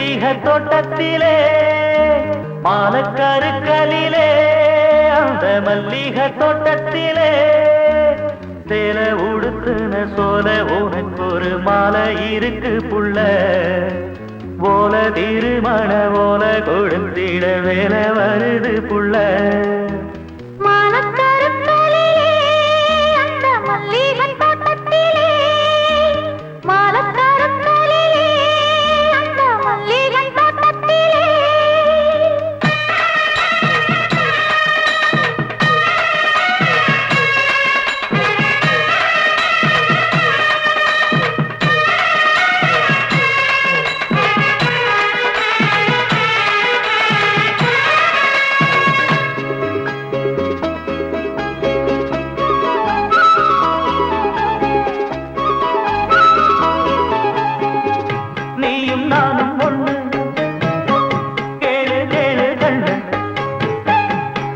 மல்லிகை தோட்டத்திலே மாலக்கருக்கலிலே அந்த மல்லிகை தோட்டத்திலே சேல உடுத்துன சோல உனக்கு ஒரு மாலை இருக்கு புள்ள ஓல திருமண ஓல கொடுத்திட வேலை வருது புள்ள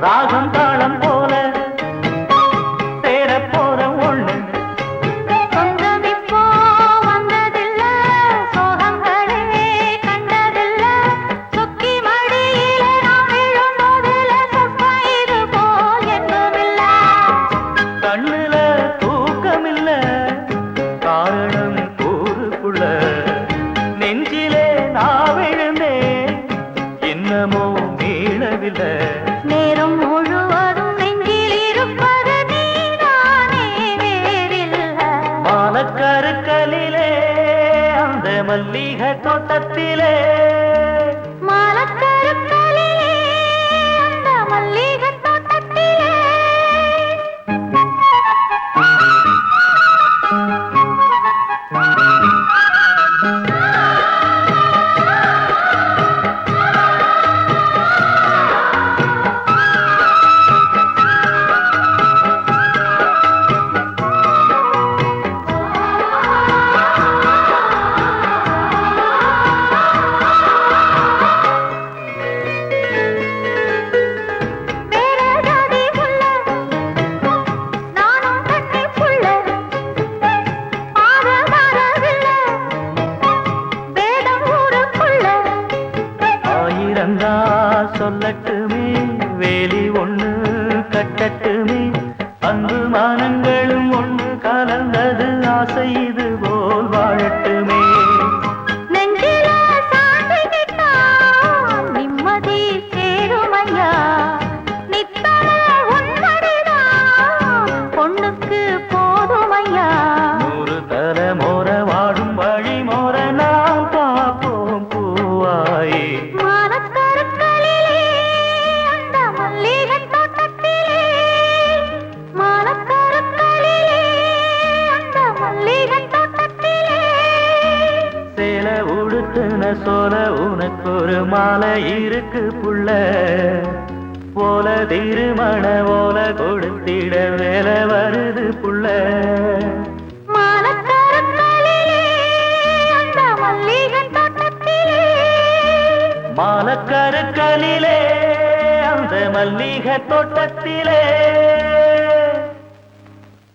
ராகம் தாளம் போல சேர போற ஒண்ணு சொந்தம் இப்போ வந்ததில்ல சோகங்களே கண்டதில்ல சொக்கி மடியில நாம் விழும்போதில்ல சொப்பம் இது போல் என்பதில்ல கண்ணுல தூக்கமில்ல காரணம் கூறுக்குள்ள நெஞ்சிலே நான் விழுந்தேன் இன்னமோ மீளவில்லை நேரம் முழுவதும் நெஞ்சில் இருப்பது நீதானே வேறில்ல மாலக்கருக்கலிலே அந்த மல்லிகை தோட்டத்திலே மாலக்கருக்கலிலே அந்த மல்லிகை தோட்டத்திலே சொல்லட்டுமே வேலி ஒண்ணு கட்டட்டுமே அன்பு மானங்களும் ஒண்ணு கலந்தது ஆசை இது போல் வாழட்டுமே நெஞ்சில சாந்திக்கிட்டா நிம்மதி சேருமையா நித்தன உன்மடிதான் பொண்ணுக்கு போதுமையா 100 தலைமுறை வாடும் வழி முறை நாம் பார்ப்போம் பூவாயே சோல உனக்கு ஒரு மாலை இருக்கு புள்ள போல திருமண ஓல கொடுத்திட வேலை வருது புள்ள மாலக்கருக்கலிலே அந்த மல்லிகை தோட்டத்திலே